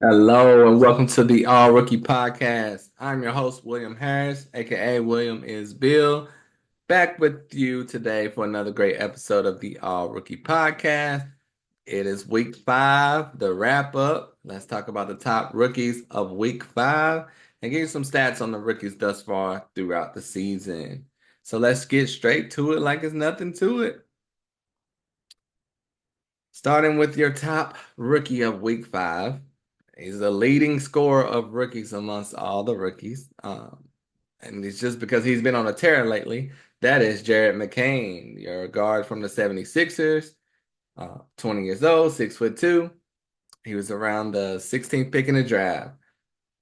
Hello and welcome to the All Rookie Podcast. I'm your host, William Harris, aka William is Bill, back with you today for another great episode of the All Rookie Podcast. It is week 5, the wrap up. Let's talk about the top rookies of week 5 and give you some stats on the rookies thus far throughout the season. So let's get straight to it like it's nothing to it. Starting with your top rookie of week 5. He's the leading scorer of rookies amongst all the rookies. And it's just because he's been on a tear lately. That is Jared McCain, your guard from the 76ers, 20 years old, 6'2". He was around the 16th pick in the draft.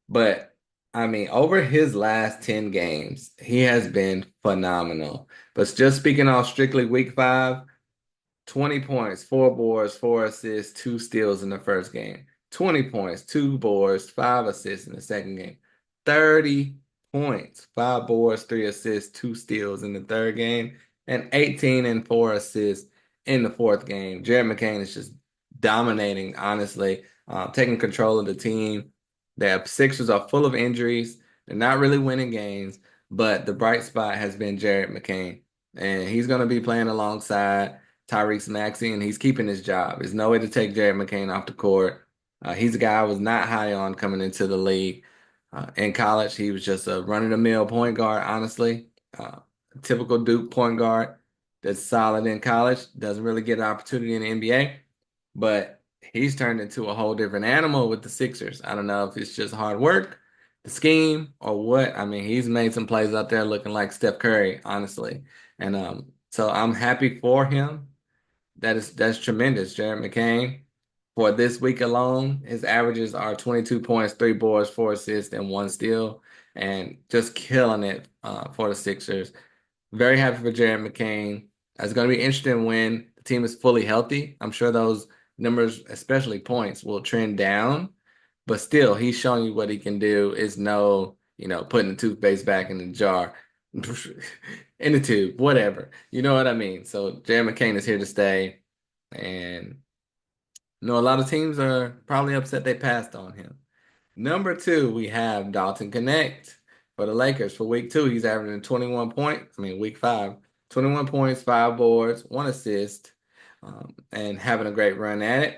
But I mean, over his last 10 games, he has been phenomenal. But just speaking off strictly week 5, 20 points, 4 boards, 4 assists, 2 steals in the first game. 20 points, 2 boards, 5 assists in the second game. 30 points, 5 boards, 3 assists, 2 steals in the third game, and 18 and 4 assists in the fourth game. Jared McCain is just dominating, honestly, taking control of the team. The Sixers are full of injuries. They're not really winning games, but the bright spot has been Jared McCain. And he's going to be playing alongside Tyrese Maxey, and he's keeping his job. There's no way to take Jared McCain off the court. He's a guy I was not high on coming into the league. In college, he was just a run-of-the-mill point guard, honestly. Typical Duke point guard that's solid in college, doesn't really get an opportunity in the NBA, but he's turned into a whole different animal with the Sixers. I don't know if it's just hard work, the scheme, or what. I mean, he's made some plays out there looking like Steph Curry, honestly. And so I'm happy for him. That's tremendous. Jared McCain, for this week alone, his averages are 22 points, 3 boards, 4 assists, and 1 steal, and just killing it for the Sixers. Very happy for Jared McCain. It's going to be interesting when the team is fully healthy. I'm sure those numbers, especially points, will trend down, but still, he's showing you what he can do. Is no, putting the toothpaste back in the jar, in the tube, whatever. You know what I mean? So Jared McCain is here to stay. And a lot of teams are probably upset they passed on him. Number 2, we have Dalton Connect for the Lakers. For week 2, he's averaging 21 points. I mean, week 5, 21 points, 5 boards, 1 assist, and having a great run at it.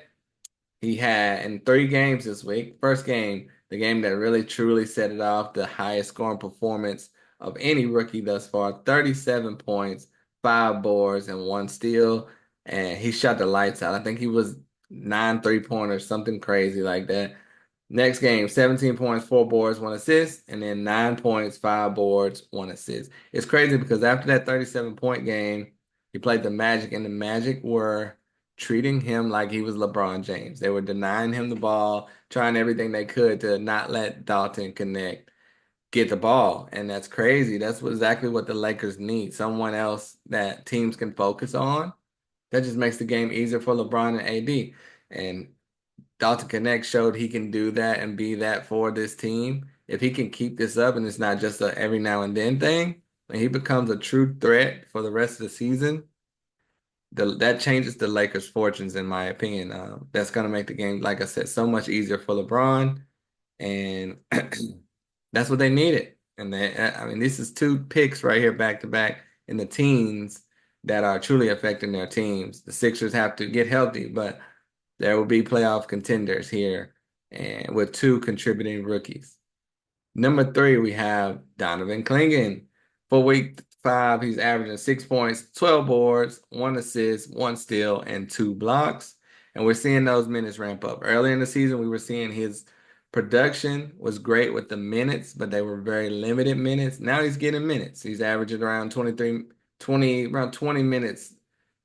He had in 3 games this week. First game, the game that really truly set it off, the highest scoring performance of any rookie thus far, 37 points, 5 boards, and 1 steal. And he shot the lights out. I think he was 9 3-pointers, something crazy like that. Next game, 17 points, 4 boards, 1 assist, and then 9 points, 5 boards, 1 assist. It's crazy because after that 37-point game, he played the Magic, and the Magic were treating him like he was LeBron James. They were denying him the ball, trying everything they could to not let Dalton Connect get the ball. And that's crazy. That's exactly what the Lakers need. Someone else that teams can focus on. That just makes the game easier for LeBron and AD. And Dalton Connect showed he can do that and be that for this team. If he can keep this up and it's not just a every now and then thing, and he becomes a true threat for the rest of the season, that changes the Lakers' fortunes, in my opinion. That's going to make the game, like I said, so much easier for LeBron, and that's what they needed. And I mean, this is 2 picks right here, back to back, in the teens that are truly affecting their teams. The Sixers have to get healthy, but there will be playoff contenders here, and with 2 contributing rookies. Number 3, we have Donovan Clingan. For week 5, he's averaging 6 points, 12 boards, 1 assist, 1 steal, and 2 blocks. And we're seeing those minutes ramp up. Early in the season, we were seeing his production was great with the minutes, but they were very limited minutes. Now he's getting minutes. He's averaging around 20 minutes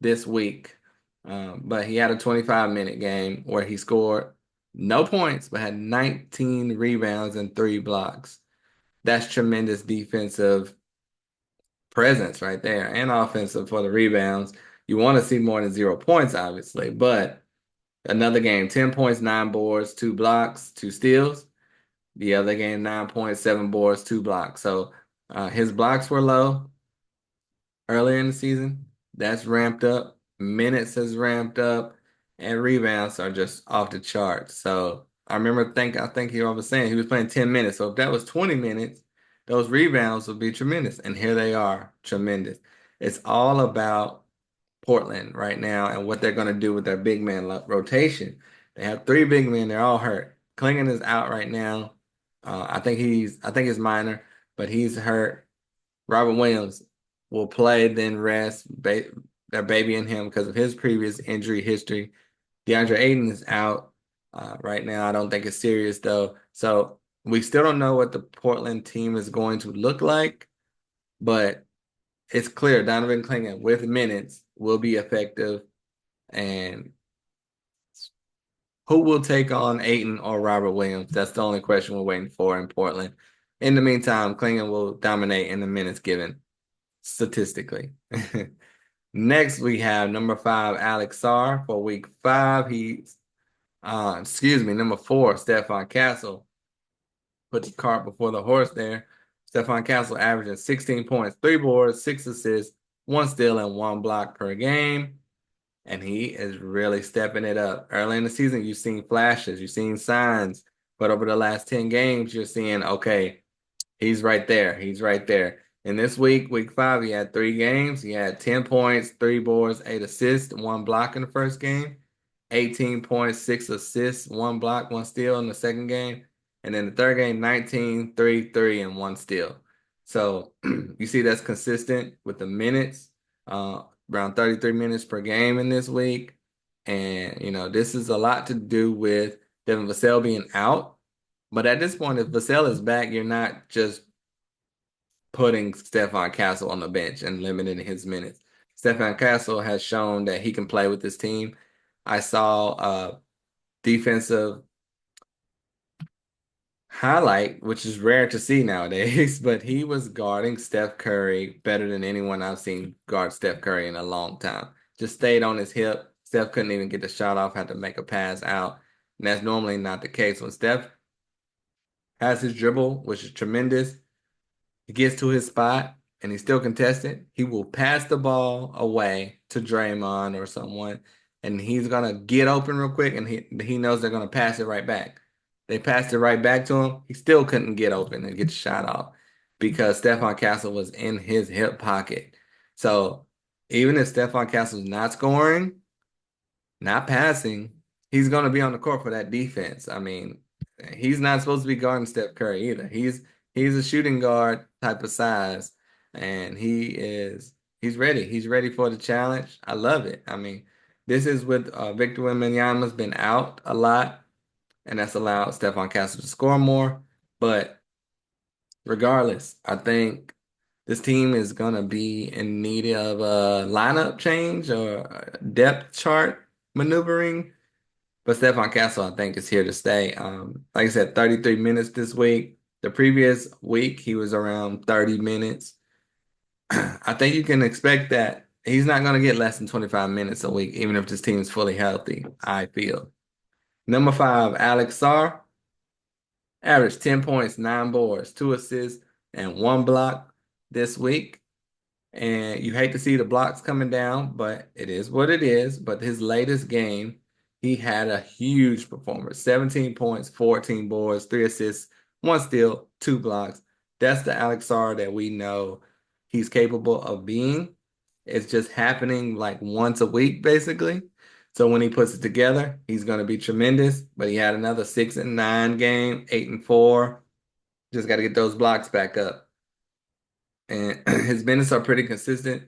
this week. But he had a 25-minute game where he scored no points, but had 19 rebounds and 3 blocks. That's tremendous defensive presence right there and offensive for the rebounds. You want to see more than 0 points, obviously, but another game, 10 points, 9 boards, 2 blocks, 2 steals. The other game, 9 points, 7 boards, 2 blocks. So his blocks were low earlier in the season. That's ramped up. Minutes has ramped up, and rebounds are just off the charts. So I think he was saying he was playing 10 minutes. So if that was 20 minutes, those rebounds would be tremendous. And here they are, tremendous. It's all about Portland right now and what they're going to do with their big man rotation. They have three big men. They're all hurt. Klingon is out right now. I think it's minor, but he's hurt. Robert Williams will play, then rest. They're babying him because of his previous injury history. DeAndre Ayton is out right now. I don't think it's serious though. So we still don't know what the Portland team is going to look like, but it's clear Donovan Clingan with minutes will be effective. And who will take on Ayton or Robert Williams? That's the only question we're waiting for in Portland. In the meantime, Clingan will dominate in the minutes given statistically. Next, we have number 5, Alex Sarr for week 5. Number 4, Stephon Castle. Put the cart before the horse there. Stephon Castle averaging 16 points, 3 boards, 6 assists, 1 steal, and 1 block per game. And he is really stepping it up. Early in the season, you've seen flashes, you've seen signs, but over the last 10 games, you're seeing, okay, he's right there. He's right there. And this week 5, he had 3 games. He had 10 points, 3 boards, 8 assists, 1 block in the first game, 18 points, 6 assists, 1 block, 1 steal in the second game. And then the third game, 19, 3, 3, and 1 steal. So you see that's consistent with the minutes, around 33 minutes per game in this week. And, this is a lot to do with Devin Vassell being out. But at this point, if Vassell is back, you're not just putting Stephon Castle on the bench and limiting his minutes. Stephon Castle has shown that he can play with this team. I saw a defensive highlight, which is rare to see nowadays, but he was guarding Steph Curry better than anyone I've seen guard Steph Curry in a long time. Just stayed on his hip. Steph couldn't even get the shot off, had to make a pass out. And that's normally not the case. When Steph has his dribble, which is tremendous, he gets to his spot and he's still contested, he will pass the ball away to Draymond or someone, and he's gonna get open real quick, and he knows they're gonna pass it right back. They passed it right back to him. He still couldn't get open and get the shot off because Stephon Castle was in his hip pocket. So even if Stephon Castle's not scoring, not passing, he's going to be on the court for that defense. I mean, he's not supposed to be guarding Steph Curry either. He's a shooting guard type of size, and he's ready. He's ready for the challenge. I love it. I mean, this is with Victor Wembanyama's been out a lot, and that's allowed Stephon Castle to score more. But regardless, I think this team is going to be in need of a lineup change or a depth chart maneuvering. But Stephon Castle, I think, is here to stay. Like I said, 33 minutes this week. The previous week, he was around 30 minutes. I think you can expect that he's not going to get less than 25 minutes a week, even if this team is fully healthy, I feel. Number 5, Alex Sarr. Averaged 10 points, 9 boards, 2 assists, and 1 block this week. And you hate to see the blocks coming down, but it is what it is. But his latest game, he had a huge performance. 17 points, 14 boards, 3 assists, 1 steal, 2 blocks. That's the Alex Sarr that we know he's capable of being. It's just happening like once a week, basically. So when he puts it together, he's going to be tremendous. But he had another 6-9 game, 8-4. Just got to get those blocks back up. And his minutes are pretty consistent.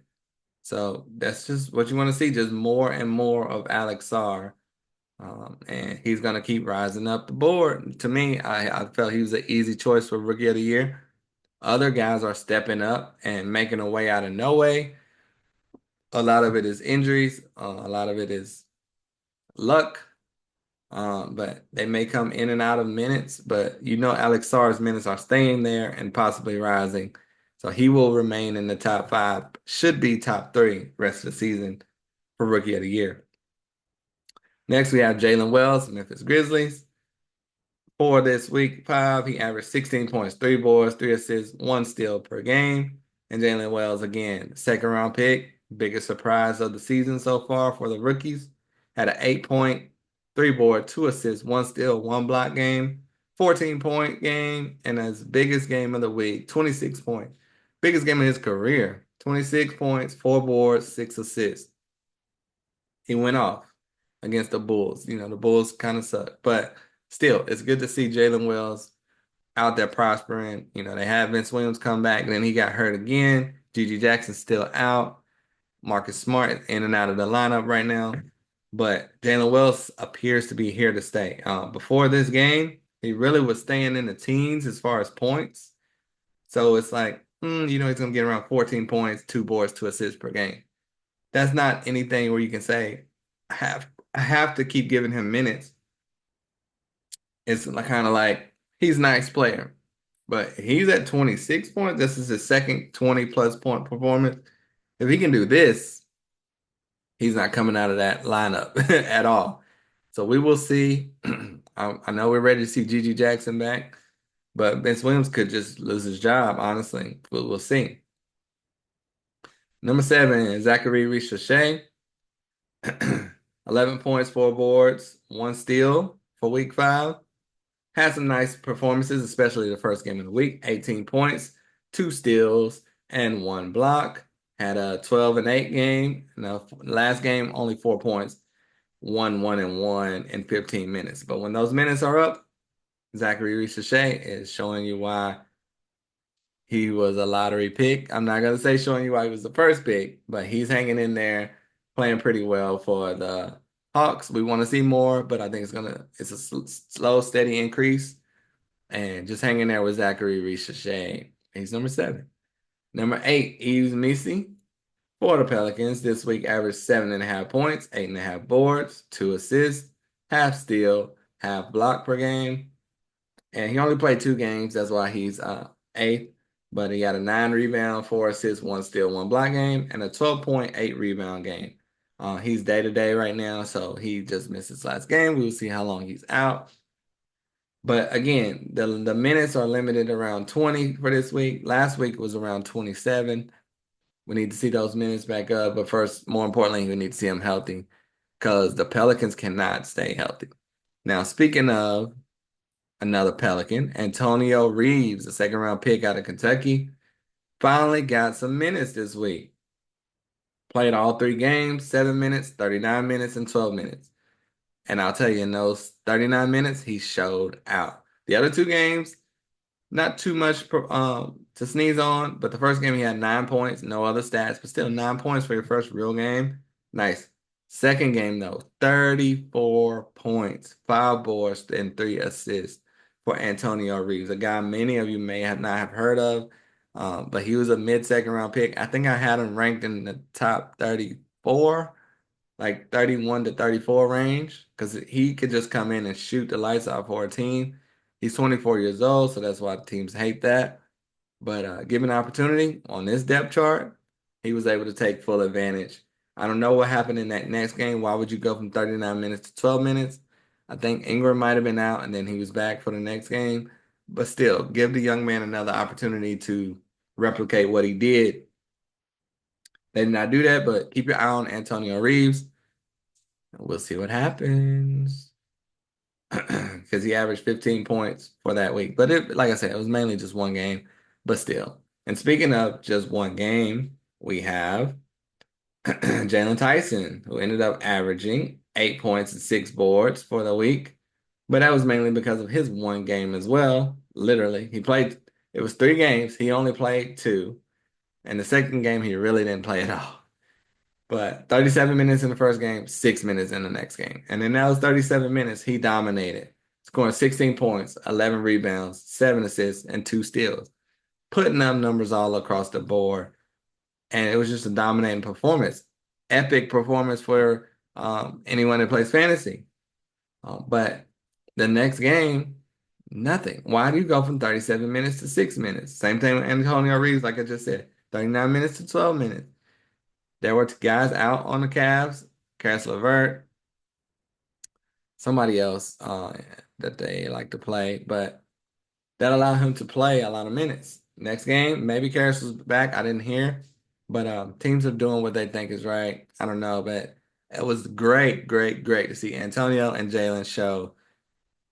So that's just what you want to see, just more and more of Alex Sarr. And he's going to keep rising up the board. To me, I felt he was an easy choice for Rookie of the Year. Other guys are stepping up and making a way out of no way. A lot of it is injuries. A lot of it is luck. But they may come in and out of minutes. But Alex Sarr's minutes are staying there and possibly rising. So he will remain in the top 5, should be top 3 rest of the season for Rookie of the Year. Next, we have Jalen Wells, Memphis Grizzlies. For this week 5, he averaged 16 points, 3 boards, 3 assists, 1 steal per game. And Jalen Wells, again, second round pick, biggest surprise of the season so far for the rookies. Had an 8-point, 3 board, 2 assists, 1 steal, 1 block game, 14-point game, and his biggest game of the week, 26 points. Biggest game of his career, 26 points, 4 boards, 6 assists. He went off against the Bulls. The Bulls kind of suck, but still, it's good to see Jalen Wells out there prospering. They had Vince Williams come back, and then he got hurt again. GG Jackson's still out. Marcus Smart is in and out of the lineup right now. But Jalen Wells appears to be here to stay. Before this game, he really was staying in the teens as far as points. So it's like, he's going to get around 14 points, 2 boards, 2 assists per game. That's not anything where you can say, I have to keep giving him minutes. It's kind of like he's a nice player, but he's at 26 points. This is his second 20-plus point performance. If he can do this, he's not coming out of that lineup at all. So we will see. I know we're ready to see GG Jackson back, but Vince Williams could just lose his job, honestly. We'll see. Number 7, Zachary Richer. 11 points, 4 boards, 1 steal for week 5. Had some nice performances, especially the first game of the week. 18 points, 2 steals, and 1 block. Had a 12-8 game. Last game, only 4 points. 1-1-1 in 15 minutes. But when those minutes are up, Zachary Richer is showing you why he was a lottery pick. I'm not going to say showing you why he was the first pick, but he's hanging in there, playing pretty well for the Hawks. We want to see more, but I think it's a slow, steady increase. And just hanging there with Zachary Richer. He's number 7. Number 8, Yves Missi for the Pelicans. This week averaged 7.5 points, 8.5 boards, 2 assists, half steal, half block per game. And he only played 2 games. That's why he's 8th. But he had a 9 rebound, 4 assists, 1 steal, 1 block game, and a 12.8 rebound game. He's day-to-day right now, so he just missed his last game. We will see how long he's out. But again, the minutes are limited around 20 for this week. Last week was around 27. We need to see those minutes back up. But first, more importantly, we need to see him healthy because the Pelicans cannot stay healthy. Now, speaking of another Pelican, Antonio Reeves, a second-round pick out of Kentucky, finally got some minutes this week. Played all 3 games, 7 minutes, 39 minutes, and 12 minutes. And I'll tell you, in those 39 minutes, he showed out. The other 2 games, not too much to sneeze on, but the first game he had 9 points, no other stats, but still 9 points for your first real game. Nice. Second game, though, 34 points, 5 boards, and 3 assists for Antonio Reeves, a guy many of you may not have heard of, but he was a mid-second round pick. I think I had him ranked in the top 34. Like 31 to 34 range, because he could just come in and shoot the lights out for a team. He's 24 years old, so that's why the teams hate that. But given the opportunity on this depth chart, he was able to take full advantage. I don't know what happened in that next game. Why would you go from 39 minutes to 12 minutes? I think Ingram might have been out, and then he was back for the next game. But still, give the young man another opportunity to replicate what he did. They did not do that, but keep your eye on Antonio Reeves. We'll see what happens. Because he averaged 15 points for that week. But like I said, it was mainly just 1 game, but still. And speaking of just 1 game, we have Jalen Tyson, who ended up averaging 8 points and 6 boards for the week. But that was mainly because of his 1 game as well. Literally, it was 3 games. He only played 2. And the second game, he really didn't play at all. But 37 minutes in the first game, 6 minutes in the next game. And in those 37 minutes, he dominated, scoring 16 points, 11 rebounds, 7 assists, and 2 steals, putting up numbers all across the board. And it was just a dominating performance. Epic performance for anyone that plays fantasy. But the next game, nothing. Why do you go from 37 minutes to 6 minutes? Same thing with Antonio Reeves, like I just said, 39 minutes to 12 minutes. There were guys out on the Cavs, Caris LeVert, somebody else that they like to play, but that allowed him to play a lot of minutes. Next game, maybe Caris was back. I didn't hear, but teams are doing what they think is right. I don't know, but It was great, great, great to see Antonio and Jalen show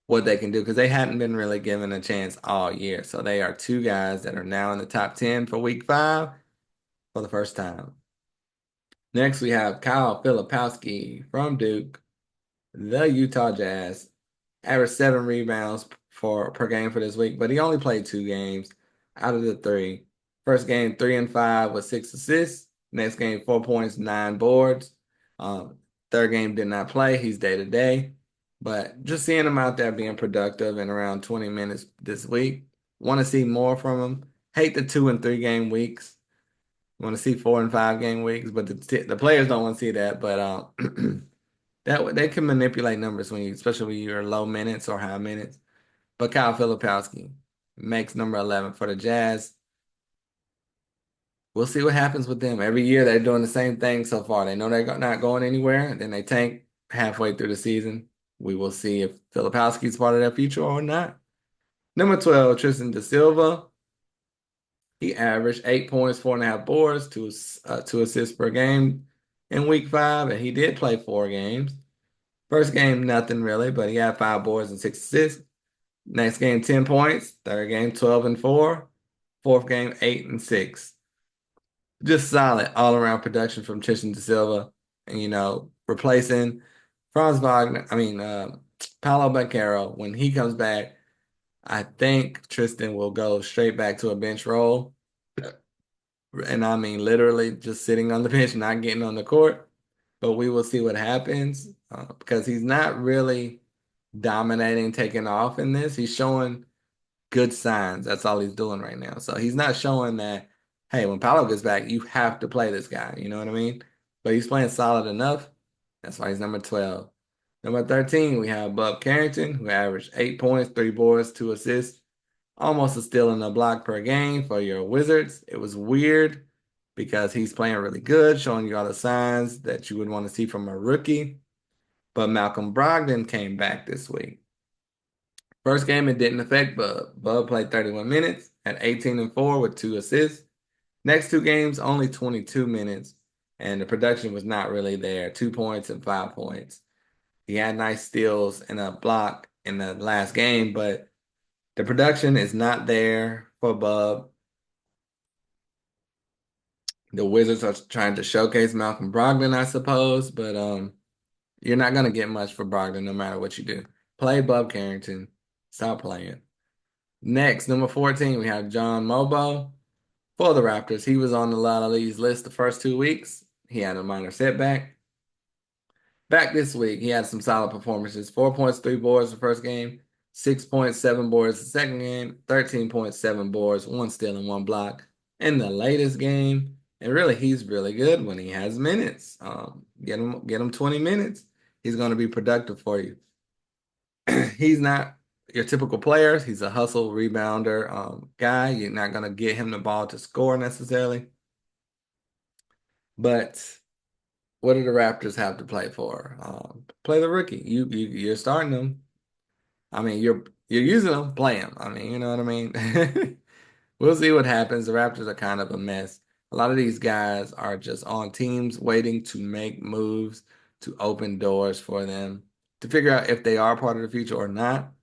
what they can do because they hadn't been really given a chance all year. So they are two guys that are now in the top 10 for week 5 for the first time. Next, we have Kyle Filipowski from Duke, the Utah Jazz. Averaged 7 rebounds for per game for this week, but he only played 2 games out of the 3. First game, 3 and 5 with 6 assists. Next game, 4 points, 9 boards. Um, Third game did not play. He's day to day, but just seeing him out there being productive in around 20 minutes this week. Want to see more from him. Hate the 2 and 3 game weeks. Want to see 4 and 5 game weeks, but the players don't want to see that. But that they can manipulate numbers when you, especially when you're low minutes or high minutes. But Kyle Filipowski makes number 11 for the Jazz. We'll see what happens with them. Every year they're doing the same thing so far. They know they're not going anywhere, and then they tank halfway through the season. We will see if Filipowski's part of their future or not. Number 12, Tristan da Silva. He averaged 8 points, 4.5 boards, 2 assists per game in week 5, and he did play 4 games. First game, nothing really, but he had 5 boards and 6 assists. Next game, 10 points. Third game, 12 and 4. Fourth game, 8 and 6. Just solid all around production from Tristan da Silva. And, replacing Franz Wagner, Paolo Banchero. When he comes back, I think Tristan will go straight back to a bench role. And I mean, literally just sitting on the bench, not getting on the court. But we will see what happens because he's not really dominating, taking off in this. He's showing good signs. That's all he's doing right now. So he's not showing that, hey, when Paolo gets back, you have to play this guy. You know what I mean? But he's playing solid enough. That's why he's number 12. Number 13, we have Bub Carrington, who averaged 8 points, 3 boards, 2 assists, almost a steal and a block per game for your Wizards. It was weird because he's playing really good, showing you all the signs that you would want to see from a rookie. But Malcolm Brogdon came back this week. First game, it didn't affect Bub. Bub played 31 minutes at 18 and 4 with 2 assists. Next 2 games, only 22 minutes, and the production was not really there. 2 points and 5 points. He had nice steals and a block in the last game, but the production is not there for Bub. The Wizards are trying to showcase Malcolm Brogdon, I suppose, but you're not gonna get much for Brogdon no matter what you do. Play Bub Carrington. Stop playing. Next, number 14, we have John Mobo for the Raptors. He was on the lot of these lists the first 2 weeks. He had a minor setback. Back this week, he had some solid performances. 4 points, 3 boards the first game, 6 points, 7 boards the second game, 13.7 boards, 1 steal and 1 block in the latest game. And really, he's really good when he has minutes. Get him 20 minutes. He's going to be productive for you. He's not your typical player. He's a hustle rebounder guy. You're not going to get him the ball to score necessarily. But what do the Raptors have to play for? Play the rookie. You're starting them. I mean, you're using them. Play them. I mean, you know what I mean. We'll see what happens. The Raptors are kind of a mess. A lot of these guys are just on teams waiting to make moves to open doors for them to figure out if they are part of the future or not.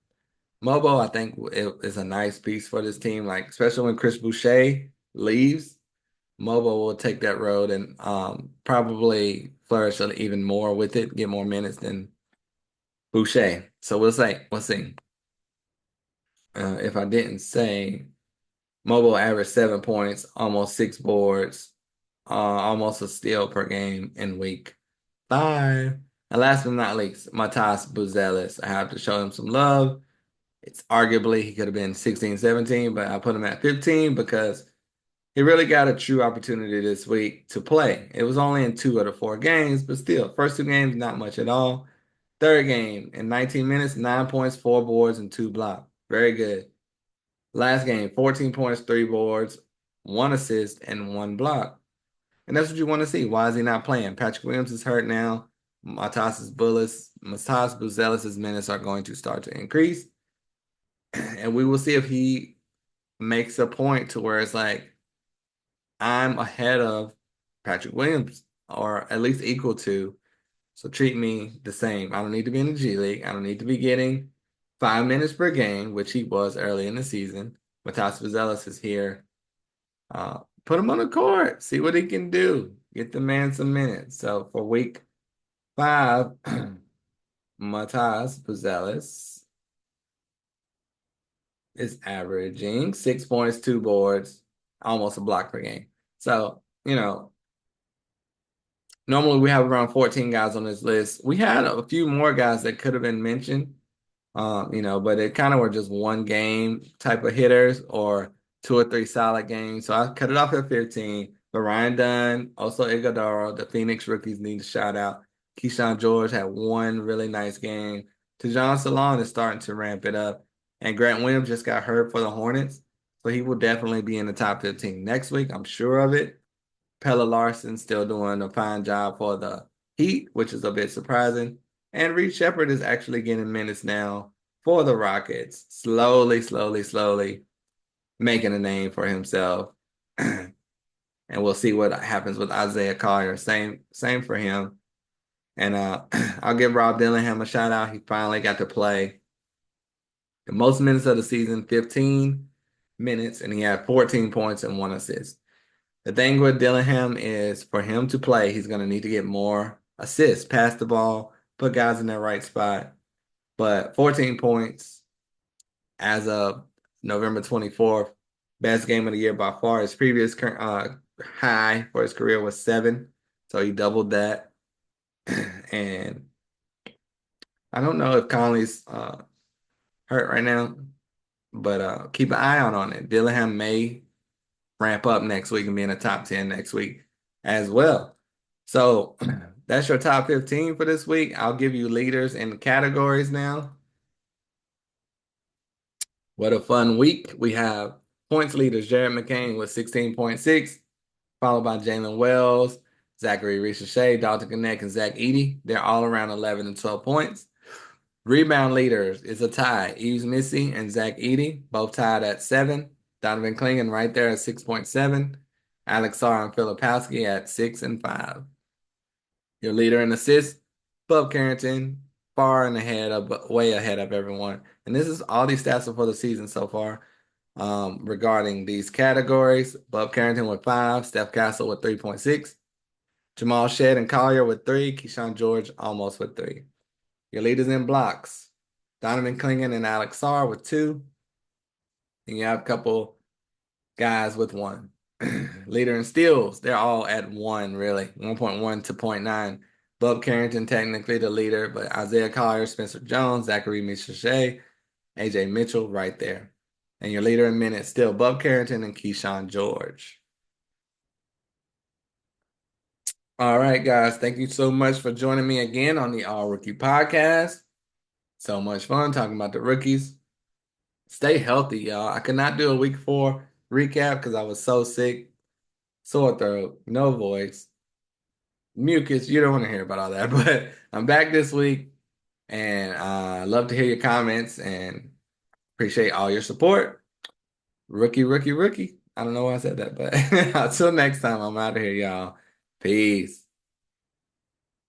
Mobo, I think, is a nice piece for this team, like especially when Chris Boucher leaves. Mobo will take that road and probably flourish even more with it, get more minutes than Boucher. So we'll see. We'll see. If I didn't say, Mobo averaged 7 points, almost 6 boards, almost a steal per game in week 5. And last but not least, Matas Buzelis. I have to show him some love. It's arguably he could have been 16, 17, but I put him at 15 because he really got a true opportunity this week to play. It was only in 2 of the 4 games, but still, first 2 games, not much at all. Third game, in 19 minutes, 9 points, 4 boards, and 2 blocks. Very good. Last game, 14 points, 3 boards, 1 assist, and 1 block. And that's what you want to see. Why is he not playing? Patrick Williams is hurt now. Matas Buzelis' minutes are going to start to increase. And we will see if he makes a point to where it's like, I'm ahead of Patrick Williams, or at least equal to. So treat me the same. I don't need to be in the G League. I don't need to be getting 5 minutes per game, which he was early in the season. Matas Buzelis is here. Put him on the court. See what he can do. Get the man some minutes. So for week 5, Matas Buzelis is averaging 6 points, 2 boards, almost a block per game. So, normally we have around 14 guys on this list. We had a few more guys that could have been mentioned, but it kind of were just one game type of hitters or 2 or 3 solid games. So I cut it off at 15. But Ryan Dunn, also Iguodala, the Phoenix rookies need a shout out. Keyshawn George had one really nice game. Tejan Salon is starting to ramp it up. And Grant Williams just got hurt for the Hornets. So he will definitely be in the top 15 next week. I'm sure of it. Pella Larson still doing a fine job for the Heat, which is a bit surprising. And Reed Shepherd is actually getting minutes now for the Rockets. Slowly, slowly, slowly making a name for himself. And we'll see what happens with Isaiah Collier. Same for him. And I'll give Rob Dillingham a shout out. He finally got to play the most minutes of the season, 15 minutes, and he had 14 points and 1 assist. The thing with Dillingham is for him to play, he's going to need to get more assists, pass the ball, put guys in their right spot. But 14 points as of November 24th, best game of the year by far. His previous high for his career was 7, so he doubled that. And I don't know if Conley's hurt right now, but keep an eye out on it. Dillingham may ramp up next week and be in the top 10 next week as well. So that's your top 15 for this week. I'll give you leaders in the categories now. What a fun week. We have points leaders, Jared McCain with 16.6, followed by Jalen Wells, Zachary Ricochet, Dalton Connect, and Zach Edey. They're all around 11 and 12 points. Rebound leaders is a tie. Yves Missi and Zach Edey, both tied at 7. Donovan Clingan right there at 6.7. Alex Sarr and Filipowski at 6 and 5. Your leader in assists, Bub Carrington, way ahead of everyone. And this is all these stats are for the season so far. Regarding these categories, Bub Carrington with 5, Steph Castle with 3.6, Jamal Shead and Collier with 3, Keyshawn George almost with 3. Your leaders in blocks, Donovan Clingan and Alex Sarr with 2. And you have a couple guys with 1. Leader in steals, they're all at 1, really. 1.1 to 0.9. Bub Carrington technically the leader, but Isaiah Collier, Spencer Jones, Zachary Ricochet, AJ Mitchell right there. And your leader in minutes still Bub Carrington and Keyshawn George. All right, guys. Thank you so much for joining me again on the All Rookie Podcast. So much fun talking about the rookies. Stay healthy, y'all. I could not do a week 4 recap because I was so sick. Sore throat, no voice, mucus. You don't want to hear about all that, but I'm back this week and I love to hear your comments and appreciate all your support. Rookie, rookie, rookie. I don't know why I said that, but until next time, I'm out of here, y'all. Peace.